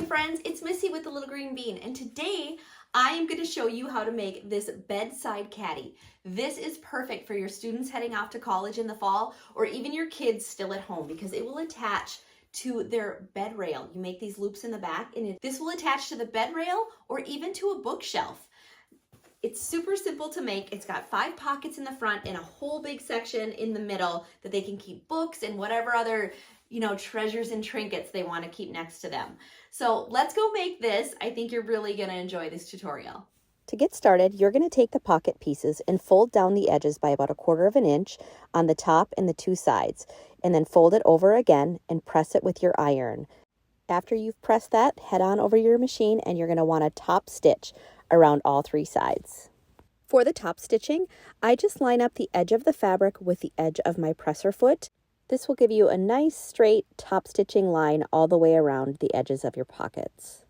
morning, friends. It's Missy with the Little Green Bean, and today I am going to show you how to make this bedside caddy. This is perfect for your students heading off to college in the fall, or even your kids still at home, because it will attach to their bed rail. You make these loops in the back, and this will attach to the bed rail or even to a bookshelf. It's super simple to make. It's got 5 pockets in the front and a whole big section in the middle that they can keep books and whatever other, treasures and trinkets they want to keep next to them. So let's go make this. I think you're really going to enjoy this tutorial. To get started, you're going to take the pocket pieces and fold down the edges by about 1/4 of an inch on the top and the 2 sides, and then fold it over again and press it with your iron. After you've pressed that, head on over your machine and you're going to want to top stitch around all 3 sides. For the top stitching, I just line up the edge of the fabric with the edge of my presser foot. This will give you a nice straight top stitching line all the way around the edges of your pockets.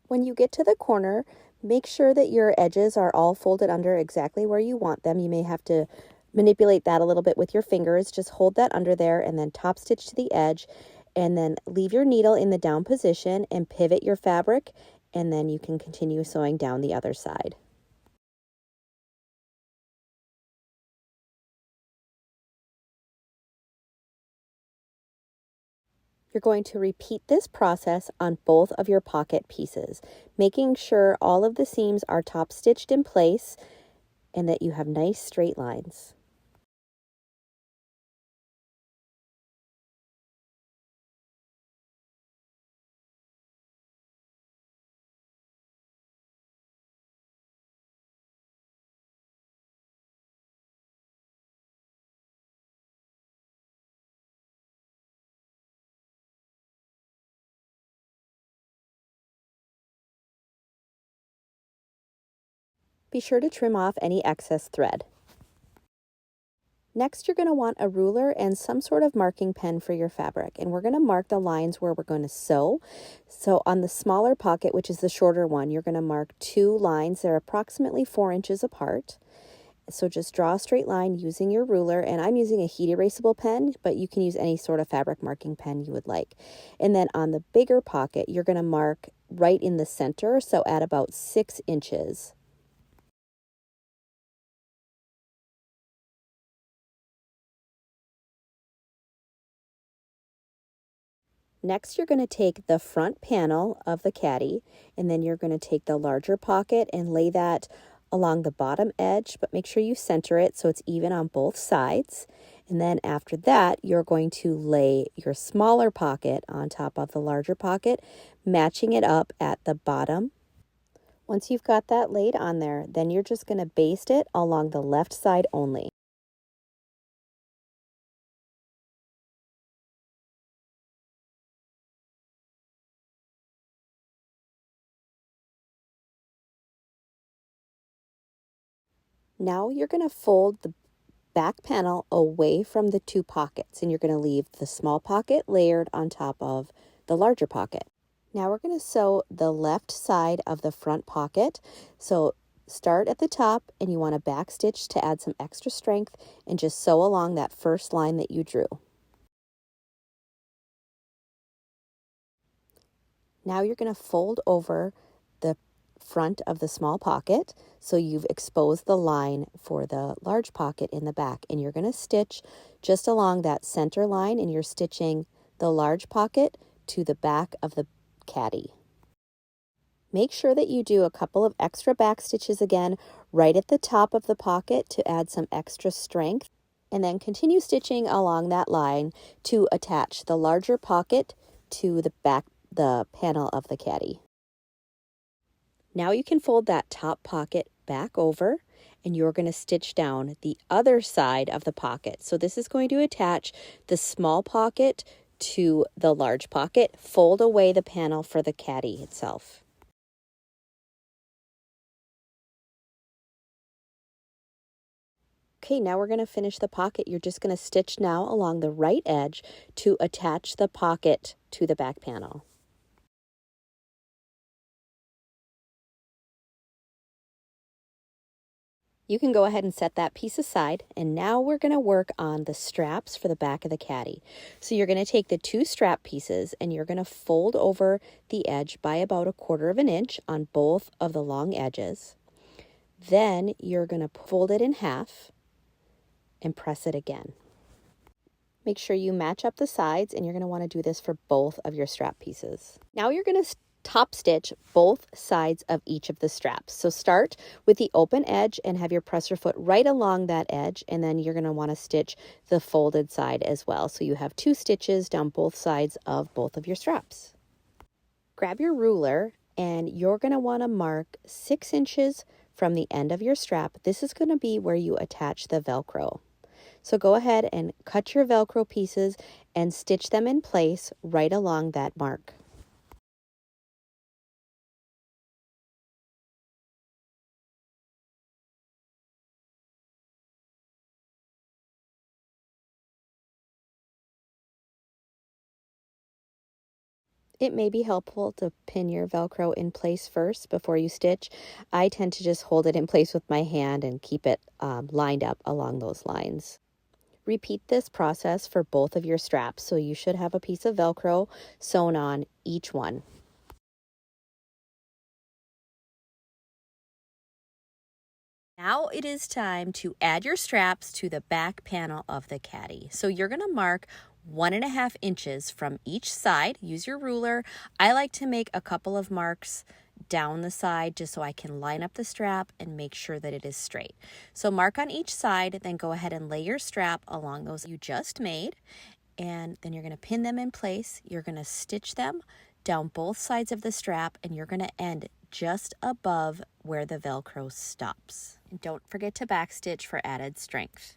When you get to the corner, make sure that your edges are all folded under exactly where you want them. You may have to manipulate that a little bit with your fingers. Just hold that under there and then top stitch to the edge, and then leave your needle in the down position and pivot your fabric, and then you can continue sewing down the other side. You're going to repeat this process on both of your pocket pieces, making sure all of the seams are top stitched in place and that you have nice straight lines. Be sure to trim off any excess thread. Next, you're going to want a ruler and some sort of marking pen for your fabric, and we're going to mark the lines where we're going to sew. So on the smaller pocket, which is the shorter one, you're going to mark 2 lines. They're approximately 4 inches apart. So just draw a straight line using your ruler, and I'm using a heat erasable pen, but you can use any sort of fabric marking pen you would like. And then on the bigger pocket, you're going to mark right in the center, so at about 6 inches. Next, you're going to take the front panel of the caddy, and then you're going to take the larger pocket and lay that along the bottom edge, but make sure you center it so it's even on both sides. And then after that, you're going to lay your smaller pocket on top of the larger pocket, matching it up at the bottom. Once you've got that laid on there, then you're just going to baste it along the left side only. Now you're going to fold the back panel away from the 2 pockets, and you're going to leave the small pocket layered on top of the larger pocket. Now we're going to sew the left side of the front pocket. So start at the top, and you want to back stitch to add some extra strength and just sew along that first line that you drew. Now you're going to fold over the front of the small pocket, so you've exposed the line for the large pocket in the back, and you're going to stitch just along that center line, and you're stitching the large pocket to the back of the caddy. Make sure that you do a couple of extra back stitches again right at the top of the pocket to add some extra strength, and then continue stitching along that line to attach the larger pocket to the panel of the caddy. Now you can fold that top pocket back over, and you're going to stitch down the other side of the pocket. So this is going to attach the small pocket to the large pocket. Fold away the panel for the caddy itself. Okay, now we're going to finish the pocket. You're just going to stitch now along the right edge to attach the pocket to the back panel. You can go ahead and set that piece aside, and now we're going to work on the straps for the back of the caddy. So you're going to take the 2 strap pieces and you're going to fold over the edge by about 1/4 of an inch on both of the long edges. Then you're going to fold it in half and press it again. Make sure you match up the sides, and you're going to want to do this for both of your strap pieces. Now you're going to top stitch both sides of each of the straps. So start with the open edge and have your presser foot right along that edge, and then you're going to want to stitch the folded side as well. So you have 2 stitches down both sides of both of your straps. Grab your ruler, and you're going to want to mark 6 inches from the end of your strap. This is going to be where you attach the Velcro. So go ahead and cut your Velcro pieces and stitch them in place right along that mark. It may be helpful to pin your Velcro in place first before you stitch. I tend to just hold it in place with my hand and keep it lined up along those lines. Repeat this process for both of your straps, so you should have a piece of Velcro sewn on each one. Now it is time to add your straps to the back panel of the caddy. So you're going to mark 1.5 inches from each side. Use your ruler. I like to make a couple of marks down the side just so I can line up the strap and make sure that it is straight. So mark on each side, then go ahead and lay your strap along those you just made, and then you're going to pin them in place. You're going to stitch them down both sides of the strap, and you're going to end just above where the Velcro stops. And don't forget to backstitch for added strength.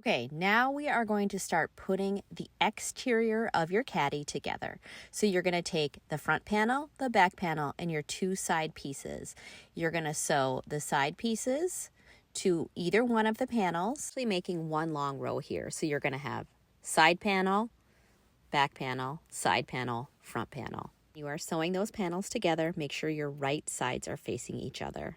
Okay, now we are going to start putting the exterior of your caddy together. So you're going to take the front panel, the back panel, and your 2 side pieces. You're going to sew the side pieces to either one of the panels, making one long row here. So you're going to have side panel, back panel, side panel, front panel. You are sewing those panels together. Make sure your right sides are facing each other.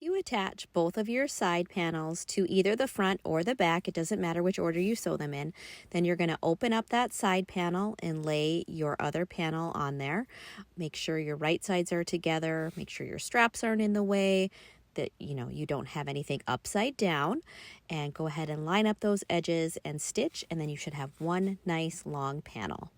You attach both of your side panels to either the front or the back. It doesn't matter which order you sew them in. Then you're going to open up that side panel and lay your other panel on there. Make sure your right sides are together. Make sure your straps aren't in the way, that you don't have anything upside down, and go ahead and line up those edges and stitch, and then you should have one nice long panel.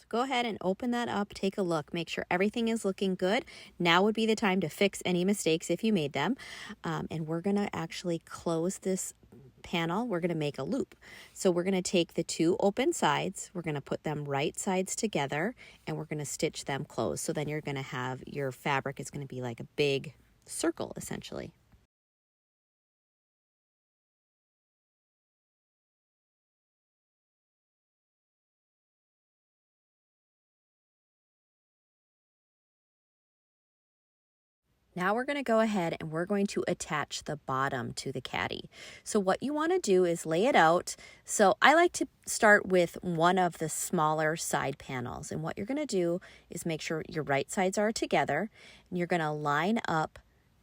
Go ahead and open that up, take a look, make sure everything is looking good. Now would be the time to fix any mistakes if you made them. And we're going to actually close this panel. We're going to make a loop. So we're going to take the 2 open sides, we're going to put them right sides together, and we're going to stitch them closed. So then you're going to have your fabric is going to be like a big circle essentially. Now we're going to go ahead and we're going to attach the bottom to the caddy. So what you want to do is lay it out. So I like to start with one of the smaller side panels. And what you're going to do is make sure your right sides are together. And you're going to line up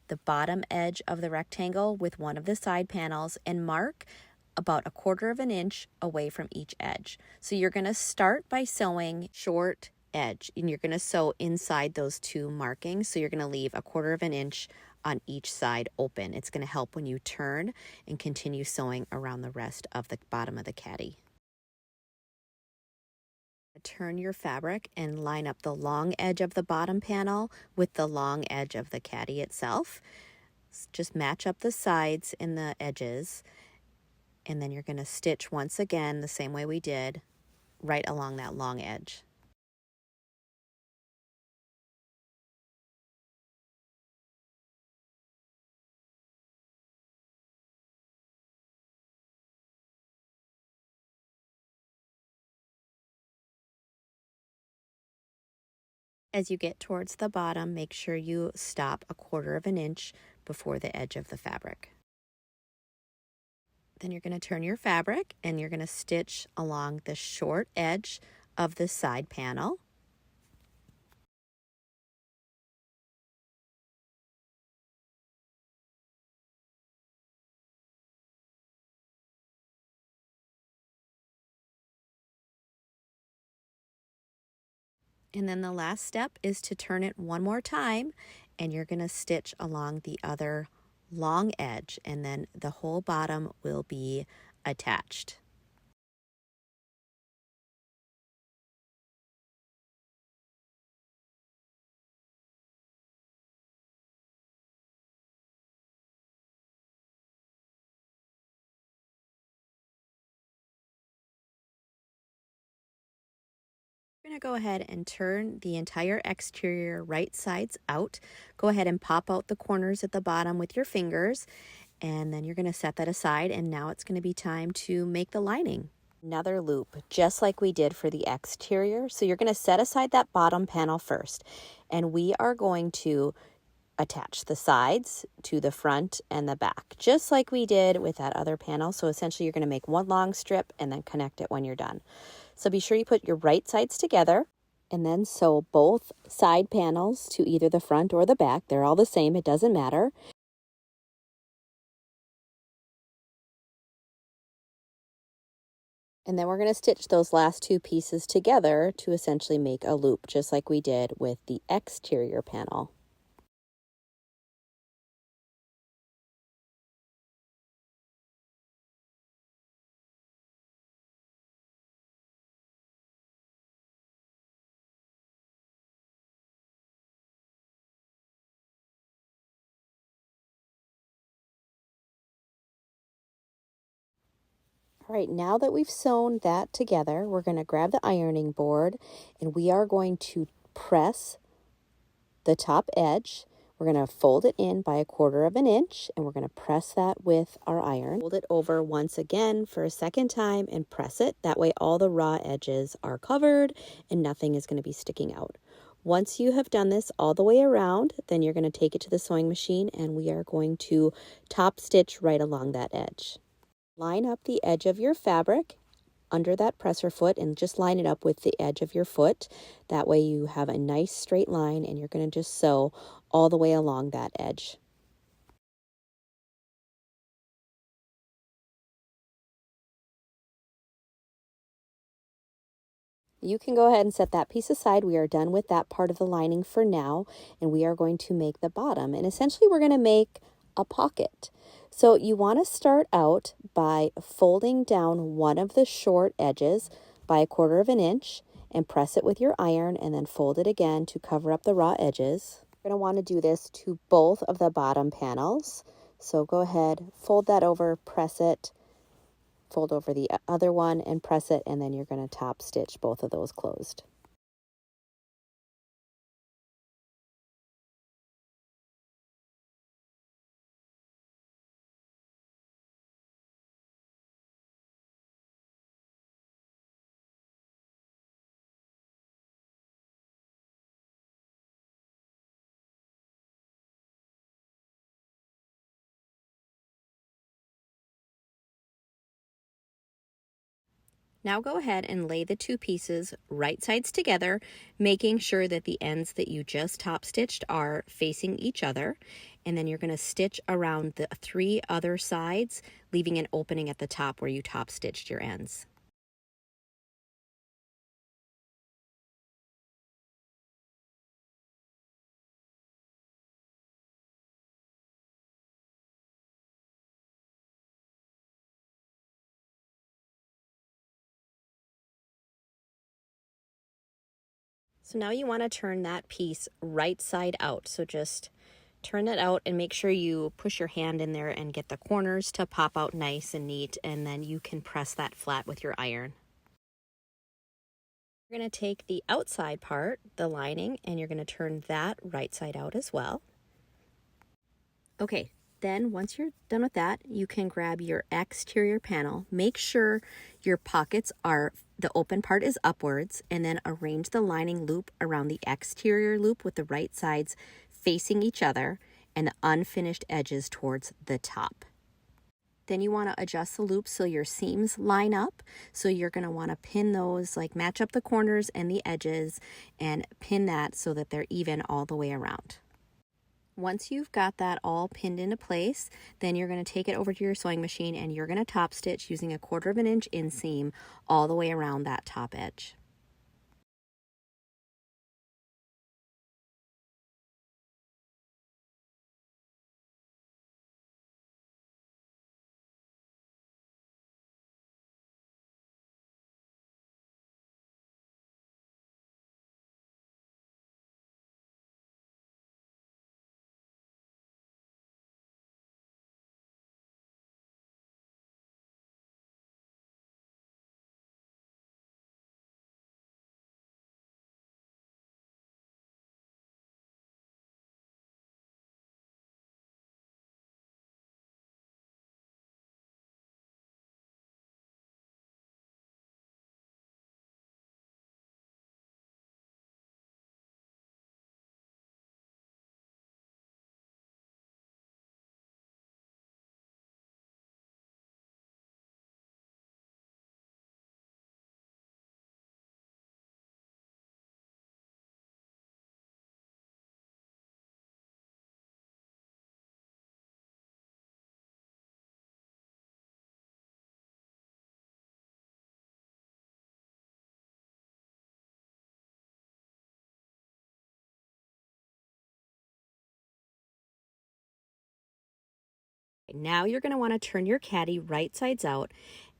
the bottom edge of the rectangle with one of the side panels and mark about 1/4 of an inch away from each edge. So you're going to start by sewing short edge, and you're going to sew inside those 2 markings. So you're going to leave 1/4 of an inch on each side open. It's going to help when you turn and continue sewing around the rest of the bottom of the caddy. Turn your fabric and line up the long edge of the bottom panel with the long edge of the caddy itself. Just match up the sides and the edges and then you're going to stitch once again the same way we did right along that long edge. As you get towards the bottom, make sure you stop 1/4 of an inch before the edge of the fabric. Then you're going to turn your fabric and you're going to stitch along the short edge of the side panel. And then the last step is to turn it one more time, and you're going to stitch along the other long edge, and then the whole bottom will be attached. We're going to go ahead and turn the entire exterior right sides out. Go ahead and pop out the corners at the bottom with your fingers, and then you're going to set that aside, and now it's going to be time to make the lining. Another loop, just like we did for the exterior. So you're going to set aside that bottom panel first, and we are going to attach the sides to the front and the back, just like we did with that other panel. So essentially you're going to make one long strip and then connect it when you're done. So be sure you put your right sides together and then sew both side panels to either the front or the back. They're all the same, it doesn't matter. And then we're going to stitch those last two pieces together to essentially make a loop, just like we did with the exterior panel. All right, now that we've sewn that together, we're going to grab the ironing board and we are going to press the top edge. We're going to fold it in by 1/4 of an inch and we're going to press that with our iron. Fold it over once again for a second time and press it. That way all the raw edges are covered and nothing is going to be sticking out. Once you have done this all the way around, then you're going to take it to the sewing machine and we are going to top stitch right along that edge. Line up the edge of your fabric under that presser foot and just line it up with the edge of your foot. That way you have a nice straight line and you're going to just sew all the way along that edge. You can go ahead and set that piece aside. We are done with that part of the lining for now, and we are going to make the bottom. And essentially we're going to make a pocket. So you want to start out by folding down one of the short edges by 1/4 of an inch and press it with your iron and then fold it again to cover up the raw edges. You're going to want to do this to both of the bottom panels. So go ahead, fold that over, press it, fold over the other one and press it, and then you're going to top stitch both of those closed. Now go ahead and lay the two pieces right sides together, making sure that the ends that you just top stitched are facing each other. And then you're going to stitch around the 3 other sides, leaving an opening at the top where you top stitched your ends. So now you want to turn that piece right side out. So just Turn it out and make sure you push your hand in there and get the corners to pop out nice and neat, and then you can press that flat with your iron. You're going to take the outside part, the lining, and you're going to turn that right side out as well. Okay, then once you're done with that, you can grab your exterior panel. Make sure your pockets are, the open part is upwards, and then arrange the lining loop around the exterior loop with the right sides facing each other and the unfinished edges towards the top. Then you want to adjust the loop so your seams line up. So you're going to want to pin those, like match up the corners and the edges and pin that so that they're even all the way around. Once you've got that all pinned into place, then you're going to take it over to your sewing machine and you're going to top stitch using a 1/4 inch inseam all the way around that top edge. Now you're going to want to turn your caddy right sides out,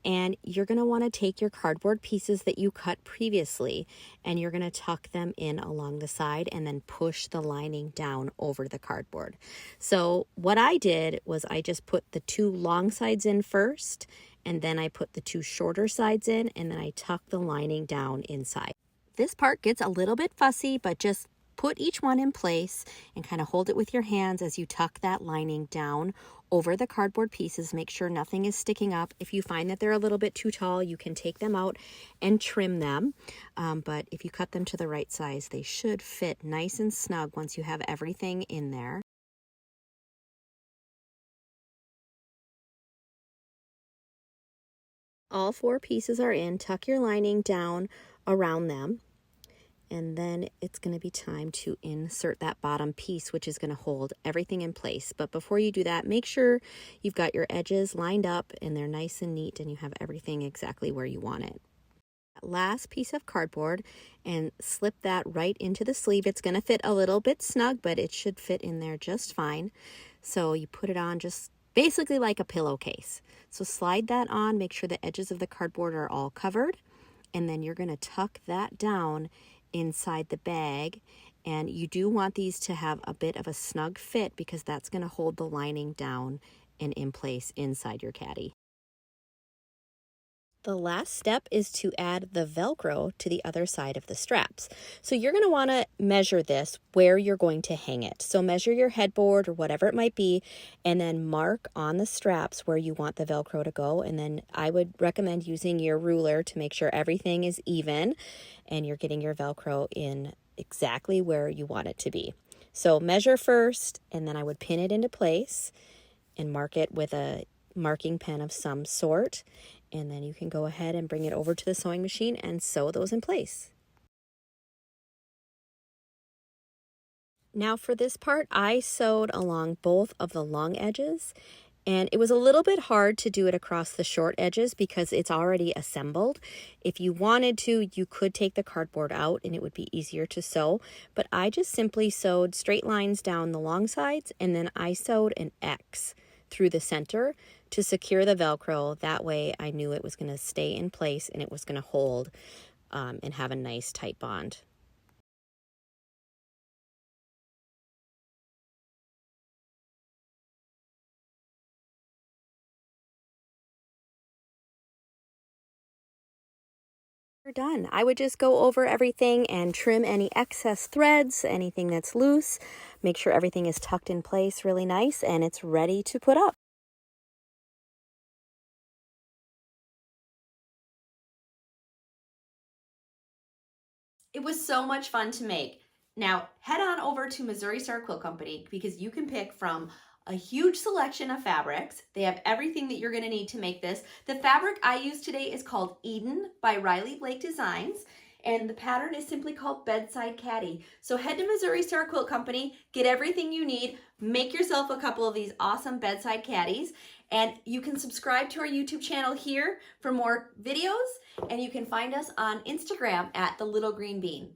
and you're going to want to take your cardboard pieces that you cut previously and you're going to tuck them in along the side and then push the lining down over the cardboard. So what I did was I just put the 2 long sides in first, and then I put the 2 shorter sides in, and then I tuck the lining down inside. This part gets a little bit fussy, but just put each one in place and kind of hold it with your hands as you tuck that lining down over the cardboard pieces. Make sure nothing is sticking up. If you find that they're a little bit too tall, you can take them out and trim them. But if you cut them to the right size, they should fit nice and snug once you have everything in there. All 4 pieces are in. Tuck your lining down around them. And then it's going to be time to insert that bottom piece, which is going to hold everything in place. But before you do that, make sure you've got your edges lined up and they're nice and neat and you have everything exactly where you want it. Last piece of cardboard, and slip that right into the sleeve. It's going to fit a little bit snug, but it should fit in there just fine. So you put it on just basically like a pillowcase. So slide that on, make sure the edges of the cardboard are all covered, and then you're going to tuck that down inside the bag. And you do want these to have a bit of a snug fit because that's going to hold the lining down and in place inside your caddy. The last step is to add the Velcro to the other side of the straps. So you're going to want to measure this where you're going to hang it. So measure your headboard or whatever it might be, and then mark on the straps where you want the Velcro to go. And then I would recommend using your ruler to make sure everything is even and you're getting your Velcro in exactly where you want it to be. So measure first, and then I would pin it into place and mark it with a marking pen of some sort. And then you can go ahead and bring it over to the sewing machine and sew those in place. Now for this part, I sewed along both of the long edges, and it was a little bit hard to do it across the short edges because it's already assembled. If you wanted to, you could take the cardboard out and it would be easier to sew, but I just simply sewed straight lines down the long sides, and then I sewed an X through the center to secure the Velcro. That way I knew it was going to stay in place and it was going to hold and have a nice tight bond. We're done. I would just go over everything and trim any excess threads, anything that's loose. Make sure everything is tucked in place really nice and it's ready to put up. It was so much fun to make. Now, head on over to Missouri Star Quilt Company because you can pick from a huge selection of fabrics. They have everything that you're going to need to make this. The fabric I used today is called Eden by Riley Blake Designs, and the pattern is simply called Bedside Caddy. So head to Missouri Star Quilt Company, get everything you need, make yourself a couple of these awesome bedside caddies, and you can subscribe to our YouTube channel here for more videos, and you can find us on Instagram at The Little Green Bean.